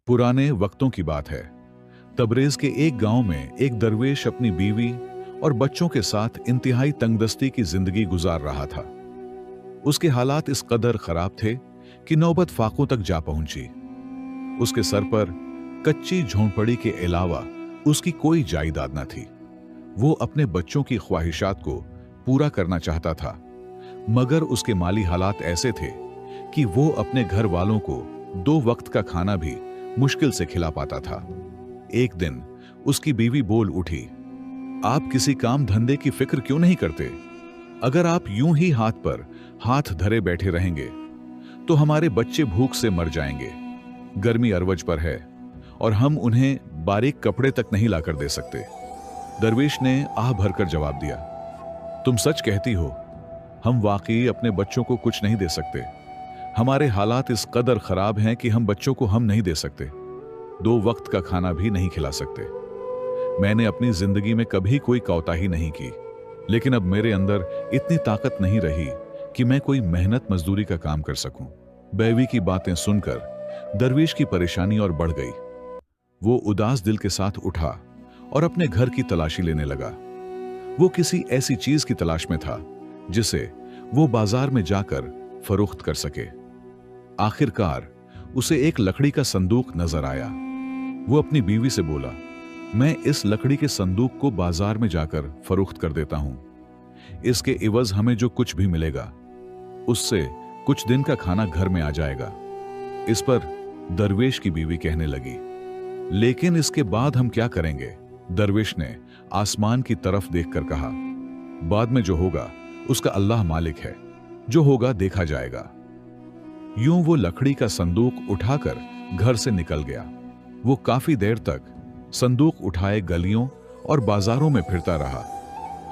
पुराने वक्तों की बात है। तबरेज के एक गांव में एक दरवेश अपनी बीवी और बच्चों के साथ इंतहाई तंगदस्ती की जिंदगी गुजार रहा था। उसके हालात इस कदर खराब थे कि नौबत फाकों तक जा पहुंची। उसके सर पर कच्ची झोंपड़ी के अलावा उसकी कोई जायदाद न थी। वो अपने बच्चों की ख्वाहिशात को पूरा करना चाहता था, मगर उसके माली हालात ऐसे थे कि वो अपने घर वालों को 2 वक्त का खाना भी मुश्किल से खिला पाता था। एक दिन उसकी बीवी बोल उठी, आप किसी काम धंधे की फिक्र क्यों नहीं करते? अगर आप यूं ही हाथ पर हाथ धरे बैठे रहेंगे तो हमारे बच्चे भूख से मर जाएंगे। गर्मी अरवज पर है और हम उन्हें बारीक कपड़े तक नहीं लाकर दे सकते। दरवेश ने आह भरकर जवाब दिया, तुम सच कहती हो, हम वाकई अपने बच्चों को कुछ नहीं दे सकते। हमारे हालात इस कदर खराब हैं कि हम बच्चों को हम नहीं दे सकते, 2 वक्त का खाना भी नहीं खिला सकते। मैंने अपनी जिंदगी में कभी कोई कोताही नहीं की, लेकिन अब मेरे अंदर इतनी ताकत नहीं रही कि मैं कोई मेहनत मजदूरी का काम कर सकूं। बीवी की बातें सुनकर दरवेश की परेशानी और बढ़ गई। वो उदास दिल के साथ उठा और अपने घर की तलाशी लेने लगा। वो किसी ऐसी चीज की तलाश में था जिसे वो बाजार में जाकर फरोख्त कर सके। आखिरकार उसे एक लकड़ी का संदूक नजर आया। वो अपनी बीवी से बोला, मैं इस लकड़ी के संदूक को बाजार में जाकर फरोख्त कर देता हूं। इसके इवज हमें जो कुछ भी मिलेगा उससे कुछ दिन का खाना घर में आ जाएगा। इस पर दरवेश की बीवी कहने लगी, लेकिन इसके बाद हम क्या करेंगे? दरवेश ने आसमान की तरफ देखकर कहा, बाद में जो होगा उसका अल्लाह मालिक है, जो होगा देखा जाएगा। यूं वो लकड़ी का संदूक उठाकर घर से निकल गया। वो काफी देर तक संदूक उठाए गलियों और बाजारों में फिरता रहा।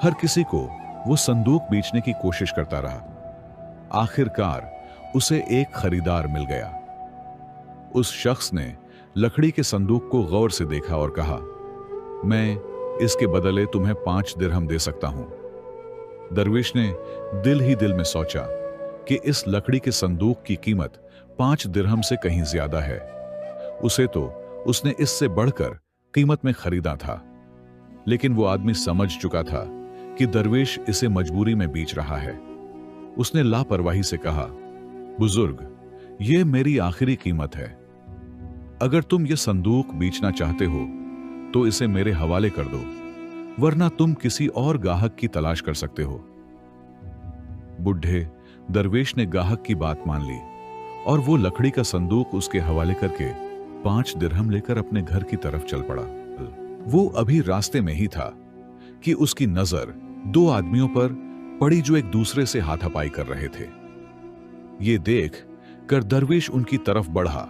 हर किसी को वो संदूक बेचने की कोशिश करता रहा। आखिरकार उसे एक खरीदार मिल गया। उस शख्स ने लकड़ी के संदूक को गौर से देखा और कहा, मैं इसके बदले तुम्हें 5 दिरहम दे सकता हूं। दरवेश ने दिल ही दिल में सोचा कि इस लकड़ी के संदूक की कीमत 5 दिरहम से कहीं ज्यादा है। उसे तो उसने इससे बढ़कर कीमत में खरीदा था, लेकिन वो आदमी समझ चुका था कि दरवेश इसे मजबूरी में बेच रहा है। उसने लापरवाही से कहा, बुजुर्ग, ये मेरी आखिरी कीमत है। अगर तुम ये संदूक बेचना चाहते हो तो इसे मेरे हवाले कर दो, वरना तुम किसी और गाहक की तलाश कर सकते हो। बुढ़े दरवेश ने गाहक की बात मान ली और वो लकड़ी का संदूक उसके हवाले करके 5 दिरहम लेकर अपने घर की तरफ चल पड़ा। वो अभी रास्ते में ही था कि उसकी नजर 2 आदमियों पर पड़ी जो एक दूसरे से हाथापाई कर रहे थे। ये देख कर दरवेश उनकी तरफ बढ़ा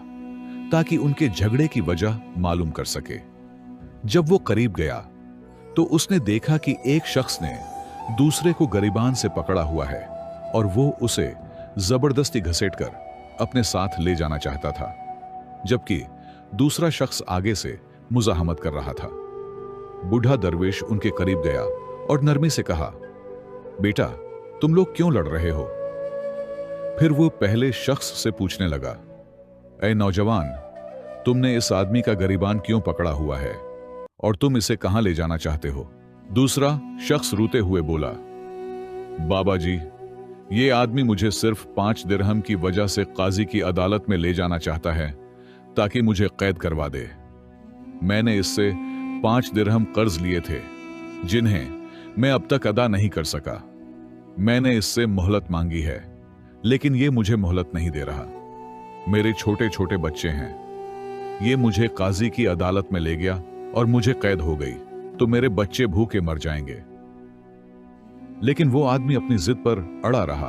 ताकि उनके झगड़े की वजह मालूम कर सके। जब वो करीब गया तो उसने देखा कि एक शख्स ने दूसरे को गरिबान से पकड़ा हुआ है और वो उसे जबरदस्ती घसीटकर अपने साथ ले जाना चाहता था, जबकि दूसरा शख्स आगे से मुजाहमत कर रहा था। बूढ़ा दरवेश उनके करीब गया और नरमी से कहा, बेटा, तुम लोग क्यों लड़ रहे हो? फिर वो पहले शख्स से पूछने लगा, ऐ नौजवान, तुमने इस आदमी का गरिबान क्यों पकड़ा हुआ है और तुम इसे कहां ले जाना चाहते हो? दूसरा शख्स रोते हुए बोला, बाबा जी, ये आदमी मुझे सिर्फ 5 दिरहम की वजह से काजी की अदालत में ले जाना चाहता है ताकि मुझे कैद करवा दे। मैंने इससे 5 दिरहम कर्ज लिए थे जिन्हें मैं अब तक अदा नहीं कर सका। मैंने इससे मोहलत मांगी है, लेकिन ये मुझे मोहलत नहीं दे रहा। मेरे छोटे छोटे बच्चे हैं। ये मुझे काजी की अदालत में ले गया और मुझे कैद हो गई तो मेरे बच्चे भूखे मर जाएंगे। लेकिन वो आदमी अपनी जिद पर अड़ा रहा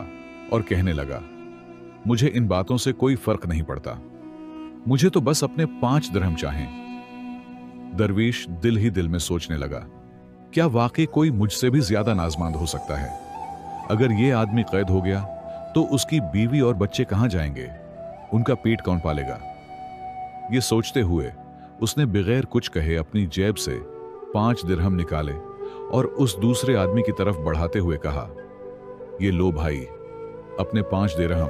और कहने लगा, मुझे इन बातों से कोई फर्क नहीं पड़ता, मुझे तो बस अपने 5 दिरहम चाहें। दरवेश दिल ही दिल में सोचने लगा, क्या वाकई कोई मुझसे भी ज्यादा नाजमांद हो सकता है? अगर ये आदमी कैद हो गया तो उसकी बीवी और बच्चे कहां जाएंगे? उनका पेट कौन पालेगा? ये सोचते हुए उसने बगैर कुछ कहे अपनी जेब से 5 दिरहम निकाले और उस दूसरे आदमी की तरफ बढ़ाते हुए कहा, ये लो भाई, अपने 5 दिरहम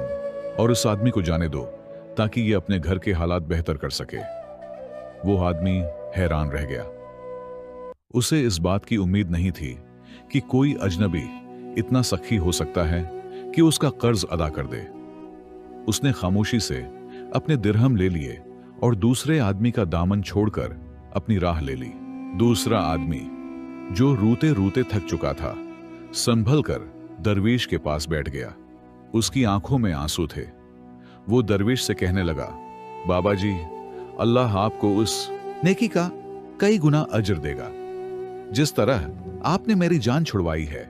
और उस आदमी को जाने दो ताकि ये अपने घर के हालात बेहतर कर सके। वो आदमी हैरान रह गया। उसे इस बात की उम्मीद नहीं थी कि कोई अजनबी इतना सखी हो सकता है कि उसका कर्ज अदा कर दे। उसने खामोशी से अपने दिरहम ले लिए और दूसरे आदमी का दामन छोड़कर अपनी राह ले ली। दूसरा आदमी, जो रूते रूते थक चुका था, संभल कर दरवेश के पास बैठ गया। उसकी आंखों में आंसू थे। वो दरवेश से कहने लगा, बाबा जी, अल्लाह आपको उस नेकी का कई गुना अजर देगा। जिस तरह आपने मेरी जान छुड़वाई है,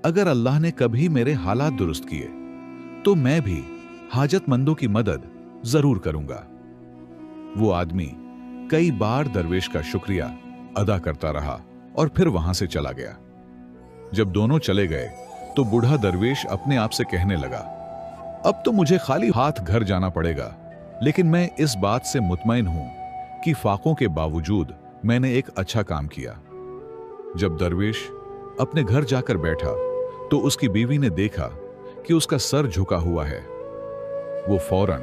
अगर अल्लाह ने कभी मेरे हालात दुरुस्त किए तो मैं भी हाजतमंदों की मदद जरूर करूंगा। वो आदमी कई बार दरवेश का शुक्रिया अदा करता रहा और फिर वहां से चला गया। जब दोनों चले गए तो बूढ़ा दरवेश अपने आप से कहने लगा, अब तो मुझे खाली हाथ घर जाना पड़ेगा, लेकिन मैं इस बात से मुतमईन हूं कि फाकों के बावजूद मैंने एक अच्छा काम किया। जब दरवेश अपने घर जाकर बैठा तो उसकी बीवी ने देखा कि उसका सर झुका हुआ है। वो फौरन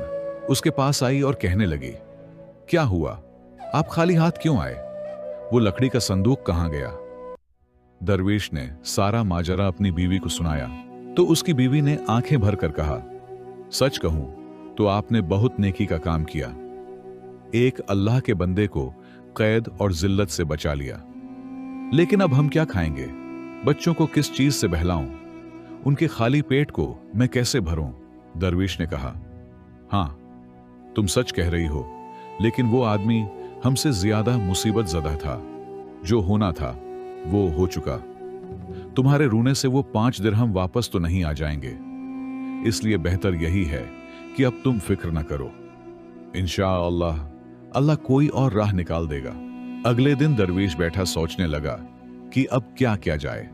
उसके पास आई और कहने लगी, क्या हुआ, आप खाली हाथ क्यों आए? वो लकड़ी का संदूक कहां गया? दरवेश ने सारा माजरा अपनी बीवी को सुनाया तो उसकी बीवी ने आंखें भरकर कहा, सच कहूं तो आपने बहुत नेकी का काम किया। एक अल्लाह के बंदे को कैद और जिल्लत से बचा लिया। लेकिन अब हम क्या खाएंगे? बच्चों को किस चीज से बहलाऊं? उनके खाली पेट को मैं कैसे भरूं? दरवेश ने कहा, हां, तुम सच कह रही हो, लेकिन वो आदमी हमसे ज्यादा मुसीबत ज़दा था। जो होना था वो हो चुका। तुम्हारे रोने से वो 5 दिरहम वापस तो नहीं आ जाएंगे, इसलिए बेहतर यही है कि अब तुम फिक्र न करो। इंशाअल्लाह अल्लाह कोई और राह निकाल देगा। अगले दिन दरवेश बैठा सोचने लगा कि अब क्या किया जाए।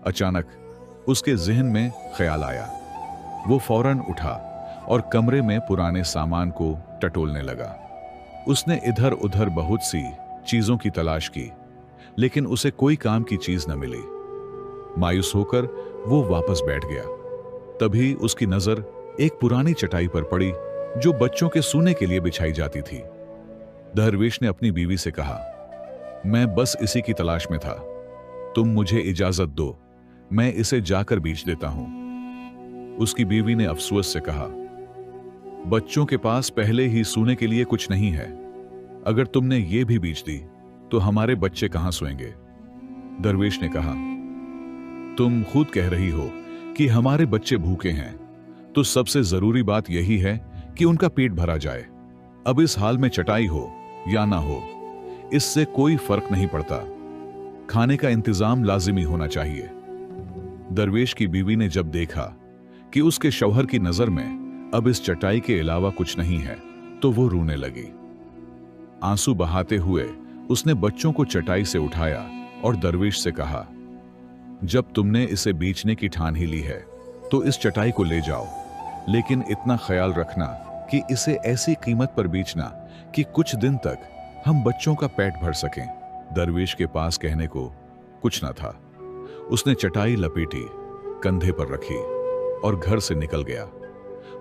अचानक उसके जहन में ख्याल आया। वो फौरन उठा और कमरे में पुराने सामान को टटोलने लगा। उसने इधर उधर बहुत सी चीजों की तलाश की, लेकिन उसे कोई काम की चीज न मिली। मायूस होकर वो वापस बैठ गया। तभी उसकी नजर एक पुरानी चटाई पर पड़ी जो बच्चों के सोने के लिए बिछाई जाती थी। दरवेश ने अपनी बीवी से कहा, मैं बस इसी की तलाश में था, तुम मुझे इजाजत दो, मैं इसे जाकर बेच देता हूं। उसकी बीवी ने अफसोस से कहा, बच्चों के पास पहले ही सोने के लिए कुछ नहीं है, अगर तुमने ये भी बेच दी तो हमारे बच्चे कहां सोएंगे? दरवेश ने कहा, तुम खुद कह रही हो कि हमारे बच्चे भूखे हैं, तो सबसे जरूरी बात यही है कि उनका पेट भरा जाए। अब इस हाल में चटाई हो या ना हो, इससे कोई फर्क नहीं पड़ता, खाने का इंतजाम लाजिमी होना चाहिए। दरवेश की बीवी ने जब देखा कि उसके शौहर की नजर में अब इस चटाई के अलावा कुछ नहीं है, तो वो रोने लगी। आंसू बहाते हुए उसने बच्चों को चटाई से उठाया और दरवेश से कहा, जब तुमने इसे बेचने की ठान ही ली है तो इस चटाई को ले जाओ, लेकिन इतना ख्याल रखना कि इसे ऐसी कीमत पर बेचना कि कुछ दिन तक हम बच्चों का पेट भर सकें। दरवेश के पास कहने को कुछ न था। उसने चटाई लपेटी, कंधे पर रखी और घर से निकल गया।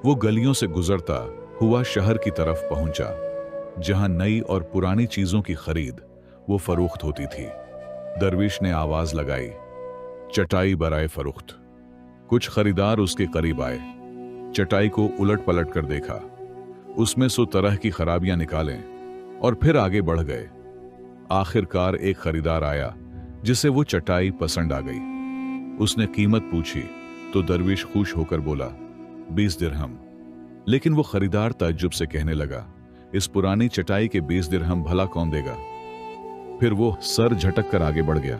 वो गलियों से गुजरता हुआ शहर की तरफ पहुंचा, जहां नई और पुरानी चीजों की खरीद वो फरोख्त होती थी। दरवेश ने आवाज लगाई, चटाई बराए फरोख्त। कुछ खरीदार उसके करीब आए। चटाई को उलट पलट कर देखा, उसमें सो तरह की खराबियां निकालें और फिर आगे बढ़ गए। आखिरकार एक खरीदार आया जिसे वो चटाई पसंद आ गई। उसने कीमत पूछी तो दरवेश खुश होकर बोला, 20 दिरहम। लेकिन वो खरीदार ताज्जुब से कहने लगा, इस पुरानी चटाई के 20 दिरहम भला कौन देगा? फिर वो सर झटक कर आगे बढ़ गया।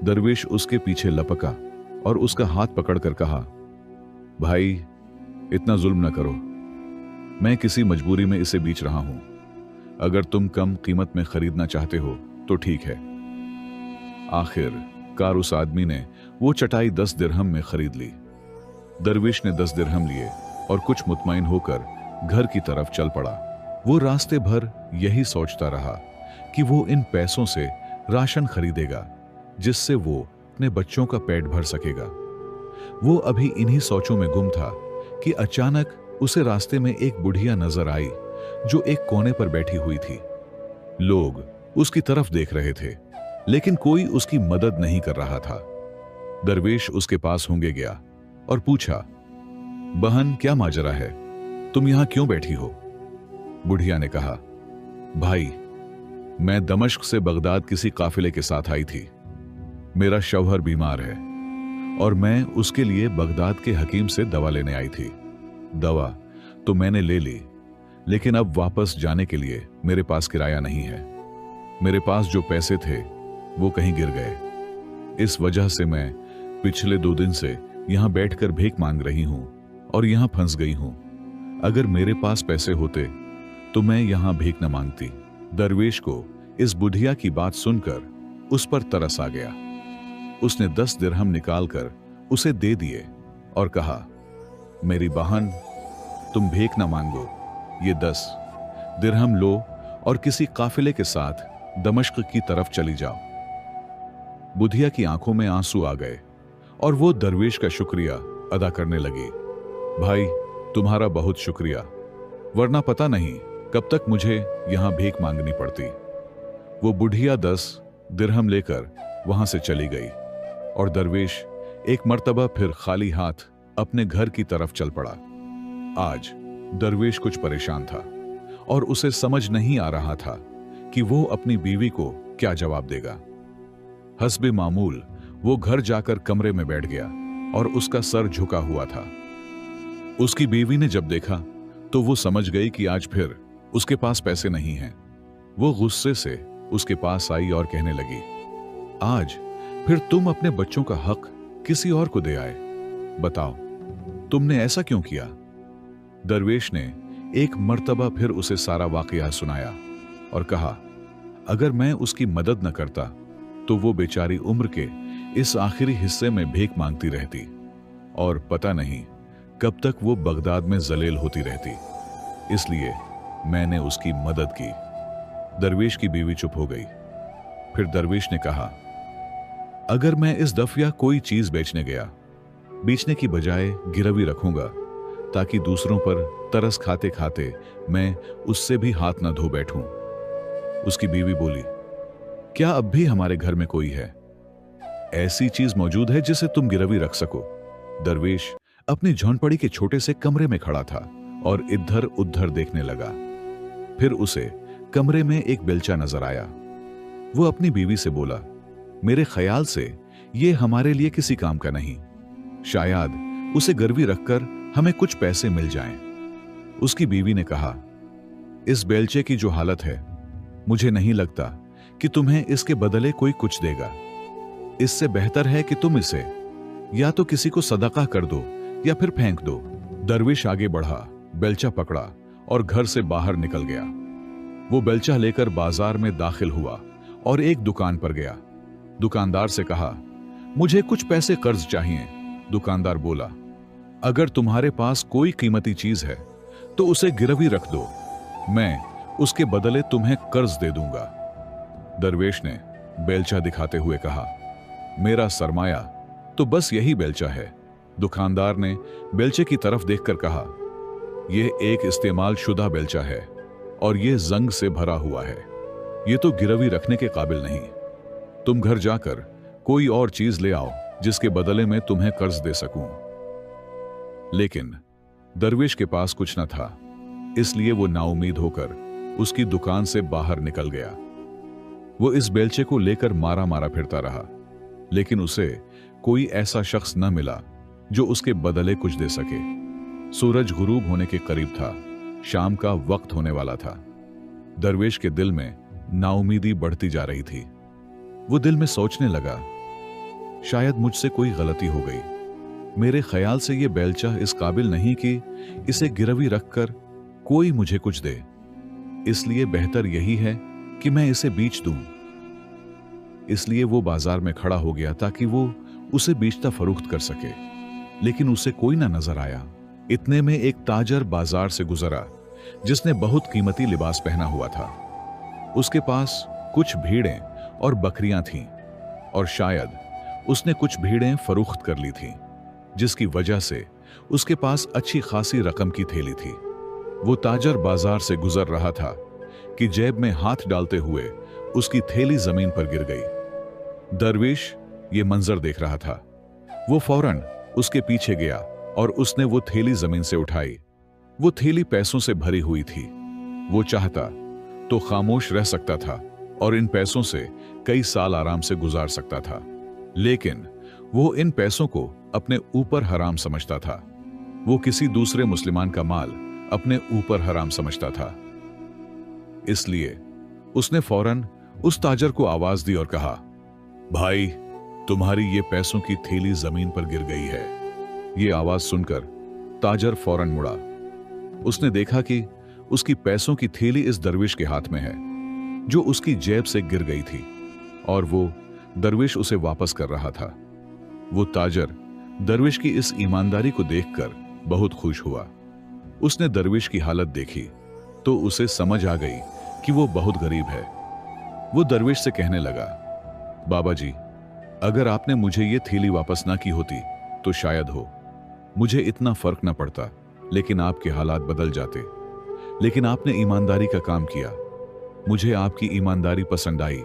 दरवेश उसके पीछे लपका और उसका हाथ पकड़कर कहा, भाई इतना जुल्म न करो, मैं किसी मजबूरी में इसे बेच रहा हूं। अगर तुम कम कीमत में खरीदना चाहते हो तो ठीक है। आखिरकार उस आदमी ने वो चटाई 10 दिरहम में खरीद ली। दरवेश ने 10 दिरहम लिए और कुछ मुतमईन होकर घर की तरफ चल पड़ा। वो रास्ते भर यही सोचता रहा कि वो इन पैसों से राशन खरीदेगा जिससे वो अपने बच्चों का पेट भर सकेगा। वो अभी इन्हीं सोचों में गुम था कि अचानक उसे रास्ते में एक बुढ़िया नजर आई जो एक कोने पर बैठी हुई थी। लोग उसकी तरफ देख रहे थे, लेकिन कोई उसकी मदद नहीं कर रहा था। दरवेश उसके पास होंगे गया और पूछा, बहन, क्या माजरा है? तुम यहां क्यों बैठी हो? बुढ़िया ने कहा, भाई, मैं दमिश्क से बगदाद किसी काफिले के साथ आई थी। मेरा शौहर बीमार है और मैं उसके लिए बगदाद के हकीम से दवा लेने आई थी। दवा तो मैंने ले ली, लेकिन अब वापस जाने के लिए मेरे पास किराया नहीं है। मेरे पास जो पैसे थे वो कहीं गिर गए। इस वजह से मैं पिछले 2 दिन से यहां बैठकर भीख मांग रही हूं और यहां फंस गई हूं। अगर मेरे पास पैसे होते तो मैं यहां भीख न मांगती। दरवेश को इस बुढ़िया की बात सुनकर उस पर तरस आ गया। उसने 10 दिरहम निकालकर उसे दे दिए और कहा, मेरी बहन, तुम भीख न मांगो, ये 10 दिरहम लो और किसी काफिले के साथ दमिश्क की तरफ चली जाओ। बुढ़िया की आंखों में आंसू आ गए और वो दरवेश का शुक्रिया अदा करने लगी। भाई, तुम्हारा बहुत शुक्रिया, वरना पता नहीं कब तक मुझे यहां भीख मांगनी पड़ती। वो बुढ़िया 10 दिरहम लेकर वहां से चली गई और दरवेश एक मर्तबा फिर खाली हाथ अपने घर की तरफ चल पड़ा। आज दरवेश कुछ परेशान था और उसे समझ नहीं आ रहा था कि वो अपनी बीवी को क्या जवाब देगा। हस्बे मामूल वो घर जाकर कमरे में बैठ गया और उसका सर झुका हुआ था। उसकी बीवी ने जब देखा तो वो समझ गई कि आज फिर उसके पास पैसे नहीं हैं। वो गुस्से से उसके पास आई और कहने लगी, आज फिर तुम अपने बच्चों का हक किसी और को दे आए। बताओ, तुमने ऐसा क्यों किया? दरवेश ने एक मर्तबा फिर उसे सारा वाकया सुनाया और कहा, अगर मैं उसकी मदद न करता तो वो बेचारी उम्र के इस आखिरी हिस्से में भीख मांगती रहती और पता नहीं कब तक वो बगदाद में जलील होती रहती। इसलिए मैंने उसकी मदद की। दरवेश की बीवी चुप हो गई। फिर दरवेश ने कहा, अगर मैं इस दफिया कोई चीज बेचने गया, बेचने की बजाय गिरवी रखूंगा ताकि दूसरों पर तरस खाते खाते मैं उससे भी हाथ ना धो बैठूं। उसकी बीवी बोली, क्या अब भी हमारे घर में कोई है? ऐसी चीज मौजूद है जिसे तुम गिरवी रख सको? दरवेश अपनी झोंपड़ी के छोटे से कमरे में खड़ा था और इधर उधर देखने लगा। फिर उसे कमरे में एक बेलचा नजर आया। वो अपनी बीवी से बोला, मेरे ख्याल से ये हमारे लिए किसी काम का नहीं। शायद उसे गिरवी रखकर हमें कुछ पैसे मिल जाएं। उसकी बीवी ने कहा, इस बेलचे की जो हालत है, मुझे नहीं लगता कि तुम्हें इसके बदले कोई कुछ देगा। इससे बेहतर है कि तुम इसे या तो किसी को सदका कर दो या फिर फेंक दो। दरवेश आगे बढ़ा, बेलचा पकड़ा और घर से बाहर निकल गया। वो बेलचा लेकर बाजार में दाखिल हुआ और एक दुकान पर गया। दुकानदार से कहा, मुझे कुछ पैसे कर्ज चाहिए। दुकानदार बोला, अगर तुम्हारे पास कोई कीमती चीज है तो उसे गिरवी रख दो, मैं उसके बदले तुम्हें कर्ज दे दूंगा। दरवेश ने बेलचा दिखाते हुए कहा, मेरा सरमाया तो बस यही बेलचा है। दुकानदार ने बेलचे की तरफ देखकर कहा, यह एक इस्तेमाल शुदा बेलचा है और यह जंग से भरा हुआ है। यह तो गिरवी रखने के काबिल नहीं। तुम घर जाकर कोई और चीज ले आओ जिसके बदले में तुम्हें कर्ज दे सकूं। लेकिन दरवेश के पास कुछ न था, इसलिए वो नाउमीद होकर उसकी दुकान से बाहर निकल गया। वो इस बेलचे को लेकर मारा मारा फिरता रहा, लेकिन उसे कोई ऐसा शख्स न मिला जो उसके बदले कुछ दे सके। सूरज गुरूब होने के करीब था, शाम का वक्त होने वाला था। दरवेश के दिल में नाउमीदी बढ़ती जा रही थी। वो दिल में सोचने लगा, शायद मुझसे कोई गलती हो गई। मेरे ख्याल से यह बेलचा इस काबिल नहीं कि इसे गिरवी रखकर कोई मुझे कुछ दे, इसलिए बेहतर यही है कि मैं इसे बेच दूं। इसलिए वो बाजार में खड़ा हो गया ताकि वो उसे बेचता फरोख्त कर सके, लेकिन उसे कोई ना नजर आया। इतने में एक ताजर बाजार से गुजरा जिसने बहुत कीमती लिबास पहना हुआ था। उसके पास कुछ भीड़ें और बकरियां थीं और शायद उसने कुछ भीड़ें फरोख्त कर ली थीं, जिसकी वजह से उसके पास अच्छी खासी रकम की थैली थी। वो ताजर बाजार से गुजर रहा था कि जेब में हाथ डालते हुए उसकी थैली जमीन पर गिर गई। दरवेश ये मंजर देख रहा था। वो फौरन उसके पीछे गया और उसने वो थैली जमीन से उठाई। वो थैली पैसों से भरी हुई थी। वो चाहता तो खामोश रह सकता था और इन पैसों से कई साल आराम से गुजार सकता था, लेकिन वो इन पैसों को अपने ऊपर हराम समझता था। वो किसी दूसरे मुसलमान का माल अपने ऊपर हराम समझता था। इसलिए उसने फौरन उस ताजर को आवाज दी और कहा, भाई, तुम्हारी ये पैसों की थैली जमीन पर गिर गई है। ये आवाज सुनकर ताजर फौरन मुड़ा। उसने देखा कि उसकी पैसों की थैली इस दरवेश के हाथ में है जो उसकी जेब से गिर गई थी, और वो दरवेश उसे वापस कर रहा था। वो ताजर दरवेश की इस ईमानदारी को देखकर बहुत खुश हुआ। उसने दरवेश की हालत देखी तो उसे समझ आ गई कि वो बहुत गरीब है। वो दरवेश से कहने लगा, बाबा जी, अगर आपने मुझे ये थैली वापस ना की होती तो शायद हो मुझे इतना फर्क ना पड़ता, लेकिन आपके हालात बदल जाते। लेकिन आपने ईमानदारी का काम किया। मुझे आपकी ईमानदारी पसंद आई।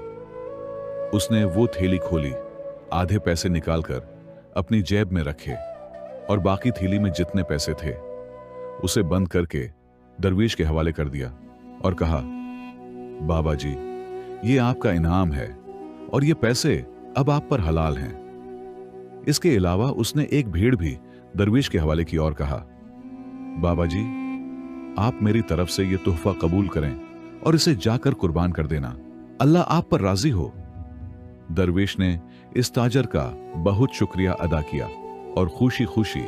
उसने वो थैली खोली, आधे पैसे निकालकर अपनी जेब में रखे और बाकी थैली में जितने पैसे थे उसे बंद करके दरवेश के हवाले कर दिया और कहा, बाबा जी, ये आपका इनाम है और ये पैसे अब आप पर हलाल हैं। इसके अलावा उसने एक भेड़ भी दरवेश के हवाले की और कहा, बाबा जी, आप मेरी तरफ से ये तोहफा कबूल करें और इसे जाकर कुर्बान कर देना। अल्लाह आप पर राजी हो। दरवेश ने इस ताजर का बहुत शुक्रिया अदा किया और खुशी खुशी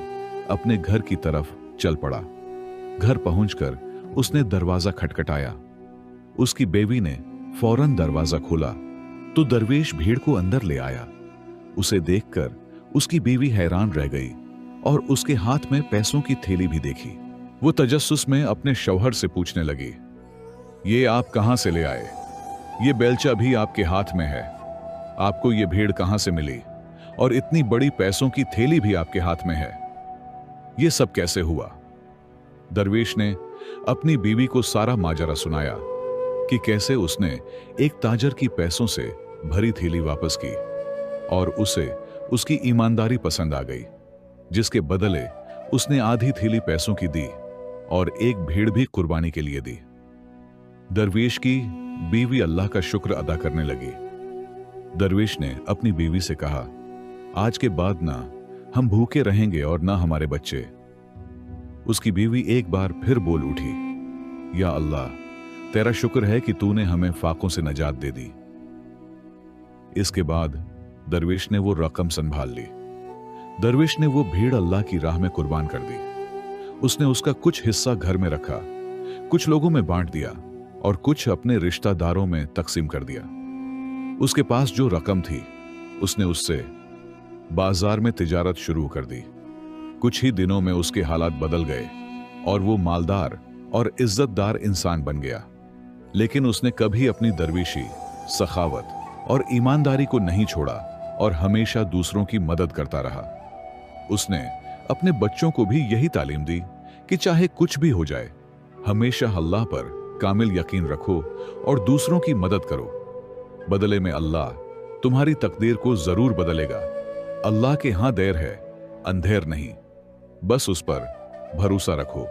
अपने घर की तरफ चल पड़ा। घर पहुंचकर उसने दरवाजा खटखटाया। उसकी बेवी ने फौरन दरवाजा खोला तो दरवेश भीड़ को अंदर ले आया। उसे देखकर उसकी बीवी हैरान रह गई और उसके हाथ में पैसों की थैली भी देखी। वो तजस्सुस में अपने शौहर से पूछने लगी, ये आप कहां से ले आए? ये बेलचा भी आपके हाथ में है। आपको ये भेड़ कहां से मिली? और इतनी बड़ी पैसों की थैली भी आपके हाथ में है। ये सब कैसे हुआ? दरवेश ने अपनी बीवी को सारा माजरा सुनाया कि कैसे उसने एक ताजर की पैसों से भरी थैली वापस की और उसे उसकी ईमानदारी पसंद आ गई, जिसके बदले उसने आधी थैली पैसों की दी और एक भेड़ भी कुर्बानी के लिए दी। दरवेश की बीवी अल्लाह का शुक्र अदा करने लगी। दरवेश ने अपनी बीवी से कहा, आज के बाद ना हम भूखे रहेंगे और ना हमारे बच्चे। उसकी बीवी एक बार फिर बोल उठी, या अल्लाह, तेरा शुक्र है कि तूने हमें फाकों से नजात दे दी। इसके बाद दरवेश ने वो रकम संभाल ली। दरवेश ने वो भीड़ अल्लाह की राह में कुर्बान कर दी। उसने उसका कुछ हिस्सा घर में रखा, कुछ लोगों में बांट दिया और कुछ अपने रिश्तेदारों में तकसीम कर दिया। उसके पास जो रकम थी उसने उससे बाजार में तिजारत शुरू कर दी। कुछ ही दिनों में उसके हालात बदल गए और वो मालदार और इज्जतदार इंसान बन गया। लेकिन उसने कभी अपनी दरवेशी, सखावत और ईमानदारी को नहीं छोड़ा और हमेशा दूसरों की मदद करता रहा। उसने अपने बच्चों को भी यही तालीम दी कि चाहे कुछ भी हो जाए, हमेशा अल्लाह पर कामिल यकीन रखो और दूसरों की मदद करो। बदले में अल्लाह तुम्हारी तकदीर को जरूर बदलेगा। अल्लाह के हां देर है, अंधेर नहीं। बस उस पर भरोसा रखो।